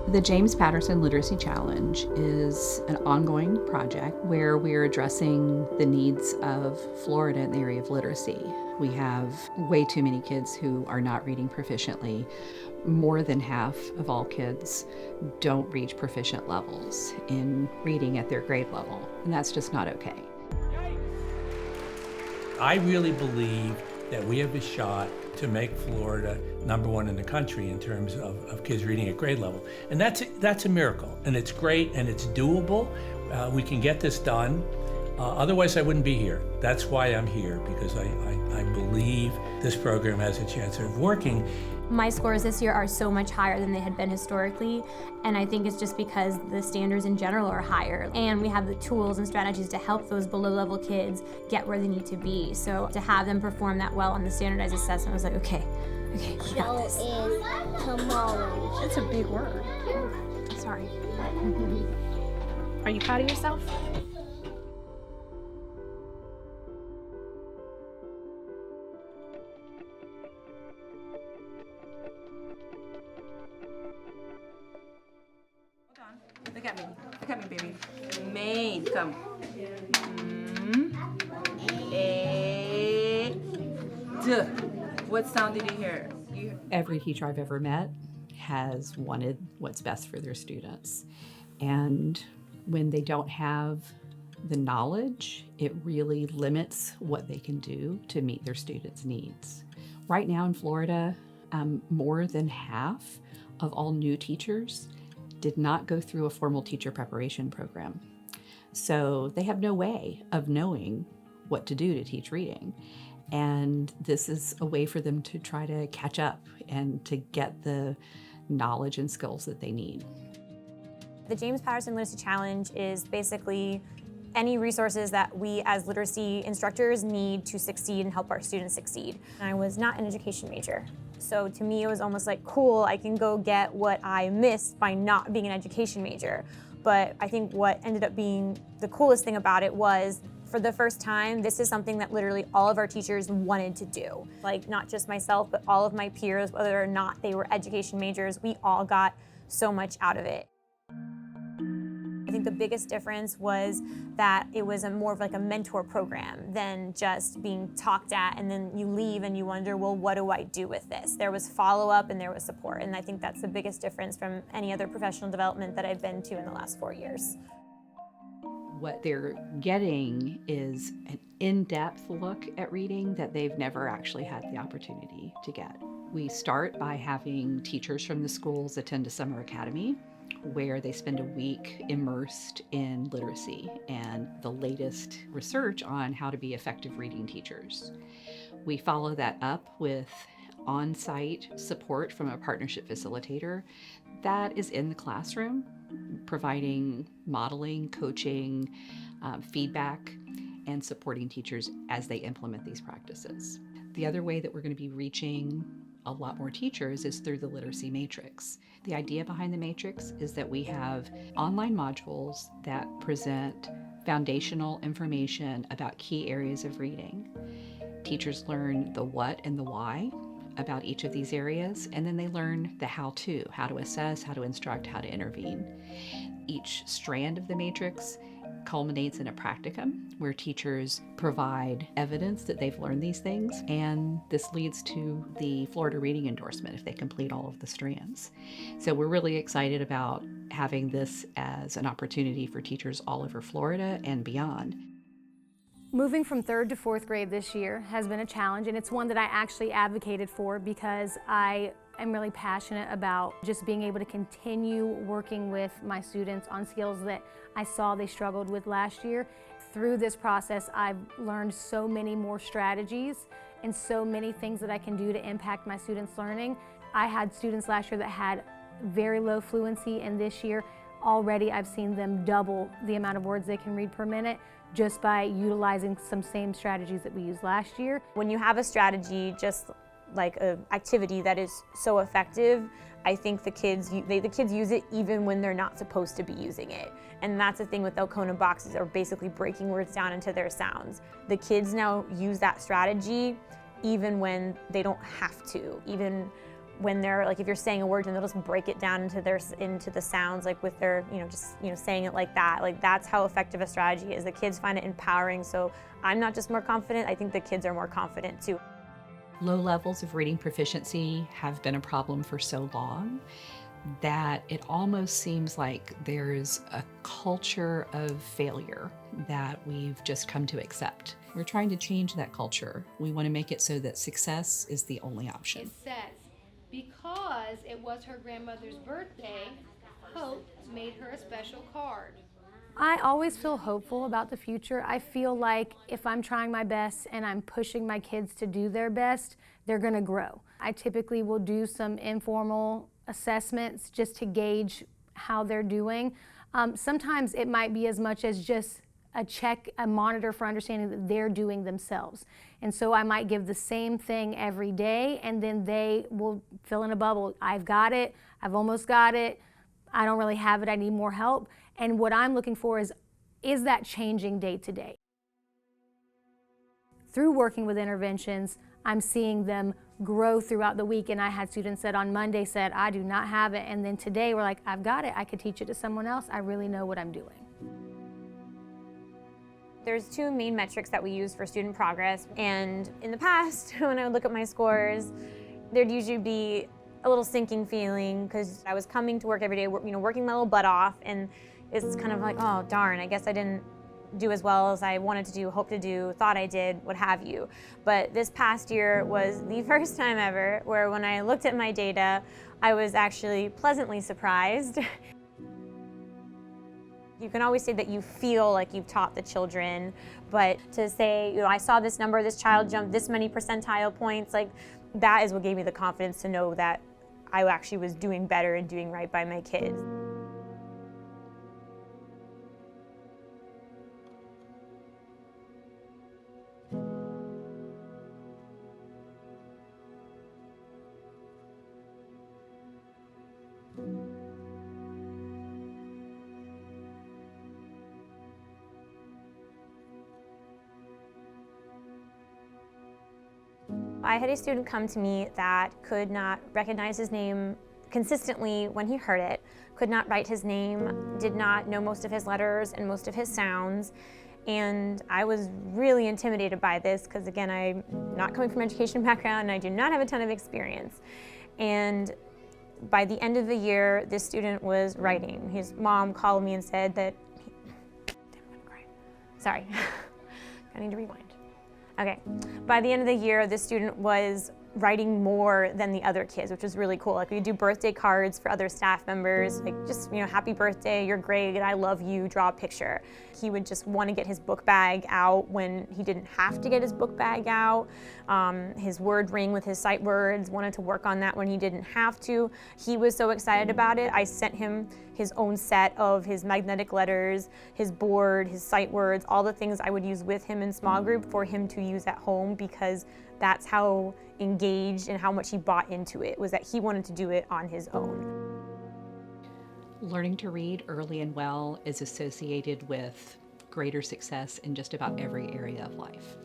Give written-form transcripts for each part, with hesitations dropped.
The James Patterson Literacy Challenge is an ongoing project where we're addressing the needs of Florida in the area of literacy. We have way too many kids who are not reading proficiently. More than half of all kids don't reach proficient levels in reading at their grade level, and that's just not okay. I really believe that we have a shot to make Florida #1 in the country in terms of kids reading at grade level. And that's a miracle, and it's great, and it's doable. We can get this done. Otherwise, I wouldn't be here. That's why I'm here, because I believe this program has a chance of working. My scores this year are so much higher than they had been historically, and I think it's just because the standards in general are higher, and we have the tools and strategies to help those below-level kids get where they need to be. So to have them perform that well on the standardized assessment, I was like, okay, we got this. Show is tomorrow. That's a big word. Sorry. Are you proud of yourself? Look at me. Look at me, baby. Maine, come. What sound did you hear? Every teacher I've ever met has wanted what's best for their students. And when they don't have the knowledge, it really limits what they can do to meet their students' needs. Right now in Florida, more than half of all new teachers did not go through a formal teacher preparation program. So they have no way of knowing what to do to teach reading. And this is a way for them to try to catch up and to get the knowledge and skills that they need. The James Patterson Literacy Challenge is basically any resources that we as literacy instructors need to succeed and help our students succeed. And I was not an education major. So to me, it was almost like, cool, I can go get what I missed by not being an education major. But I think what ended up being the coolest thing about it was, for the first time, this is something that literally all of our teachers wanted to do. Like, not just myself, but all of my peers, whether or not they were education majors, we all got so much out of it. I think the biggest difference was that it was more of like a mentor program than just being talked at and then you leave and you wonder, well, what do I do with this? There was follow-up and there was support, and I think that's the biggest difference from any other professional development that I've been to in the last 4 years. What they're getting is an in-depth look at reading that they've never actually had the opportunity to get. We start by having teachers from the schools attend a summer academy where they spend a week immersed in literacy and the latest research on how to be effective reading teachers. We follow that up with on-site support from a partnership facilitator that is in the classroom, providing modeling, coaching, feedback, and supporting teachers as they implement these practices. The other way that we're going to be reaching a lot more teachers is through the Literacy Matrix. The idea behind the Matrix is that we have online modules that present foundational information about key areas of reading. Teachers learn the what and the why about each of these areas, and then they learn the how to assess, how to instruct, how to intervene. Each strand of the matrix culminates in a practicum where teachers provide evidence that they've learned these things, and this leads to the Florida Reading Endorsement if they complete all of the strands. So we're really excited about having this as an opportunity for teachers all over Florida and beyond. Moving from 3rd to 4th grade this year has been a challenge, and it's one that I actually advocated for because I am really passionate about just being able to continue working with my students on skills that I saw they struggled with last year. Through this process, I've learned so many more strategies and so many things that I can do to impact my students' learning. I had students last year that had very low fluency, and this year already I've seen them double the amount of words they can read per minute just by utilizing some same strategies that we used last year. When you have a strategy, just like an activity that is so effective, I think the kids use it even when they're not supposed to be using it. And that's the thing with Elkona boxes, are basically breaking words down into their sounds. The kids now use that strategy even when they don't have to, even when they're like, if you're saying a word, and they'll just break it down into the sounds, like with their, just saying it like that. Like, that's how effective a strategy is. The kids find it empowering. So I'm not just more confident, I think the kids are more confident too. Low levels of reading proficiency have been a problem for so long that it almost seems like there's a culture of failure that we've just come to accept. We're trying to change that culture. We want to make it so that success is the only option. It says, because it was her grandmother's birthday, Hope made her a special card. I always feel hopeful about the future. I feel like if I'm trying my best and I'm pushing my kids to do their best, they're gonna grow. I typically will do some informal assessments just to gauge how they're doing. Sometimes it might be as much as just a monitor for understanding that they're doing themselves. And so I might give the same thing every day, and then they will fill in a bubble. I've got it, I've almost got it, I don't really have it, I need more help. And what I'm looking for is that changing day to day? Through working with interventions, I'm seeing them grow throughout the week, and I had students that on Monday said, I do not have it, and then today we're like, I've got it, I could teach it to someone else, I really know what I'm doing. There's two main metrics that we use for student progress, and in the past, when I would look at my scores, there'd usually be a little sinking feeling because I was coming to work every day, working my little butt off, and it's kind of like, oh darn, I guess I didn't do as well as I wanted to do, hoped to do, thought I did, what have you. But this past year was the first time ever where when I looked at my data, I was actually pleasantly surprised. You can always say that you feel like you've taught the children, but to say, I saw this number, this child jumped this many percentile points, like that is what gave me the confidence to know that I actually was doing better and doing right by my kids. I had a student come to me that could not recognize his name consistently when he heard it, could not write his name, did not know most of his letters and most of his sounds. And I was really intimidated by this because, again, I'm not coming from an education background and I do not have a ton of experience. And by the end of the year, this student was writing. His mom called me and said that, sorry, I need to rewind. Okay, by the end of the year, this student was writing more than the other kids, which was really cool. Like, we do birthday cards for other staff members, like just, happy birthday, you're great, I love you, draw a picture. He would just want to get his book bag out when he didn't have to get his book bag out. His word ring with his sight words, wanted to work on that when he didn't have to. He was so excited about it. I sent him his own set of his magnetic letters, his board, his sight words, all the things I would use with him in small group for him to use at home, because that's how engaged and how much he bought into it, was that he wanted to do it on his own. Learning to read early and well is associated with greater success in just about every area of life.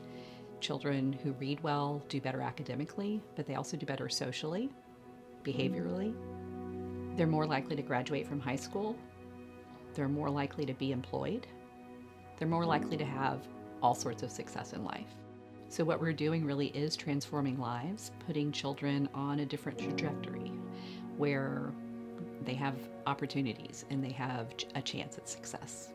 Children who read well do better academically, but they also do better socially, behaviorally. They're more likely to graduate from high school. They're more likely to be employed. They're more likely to have all sorts of success in life. So what we're doing really is transforming lives, putting children on a different trajectory where they have opportunities and they have a chance at success.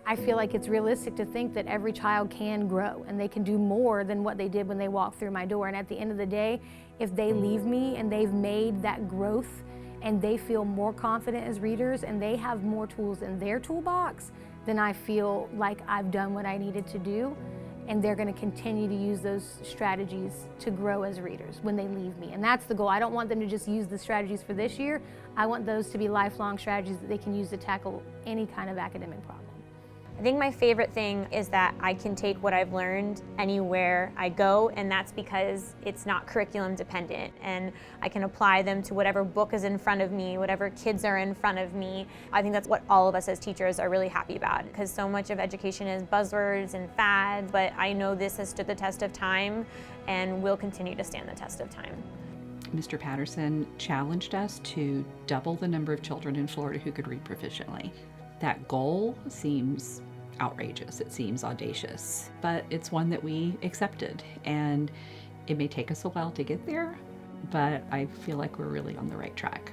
I feel like it's realistic to think that every child can grow and they can do more than what they did when they walked through my door. And at the end of the day, if they leave me and they've made that growth and they feel more confident as readers and they have more tools in their toolbox, then I feel like I've done what I needed to do. And they're going to continue to use those strategies to grow as readers when they leave me. And that's the goal. I don't want them to just use the strategies for this year. I want those to be lifelong strategies that they can use to tackle any kind of academic problem. I think my favorite thing is that I can take what I've learned anywhere I go, and that's because it's not curriculum dependent, and I can apply them to whatever book is in front of me, whatever kids are in front of me. I think that's what all of us as teachers are really happy about, because so much of education is buzzwords and fads, but I know this has stood the test of time and will continue to stand the test of time. Mr. Patterson challenged us to double the number of children in Florida who could read proficiently. That goal seems outrageous, it seems audacious, but it's one that we accepted, and it may take us a while to get there, but I feel like we're really on the right track.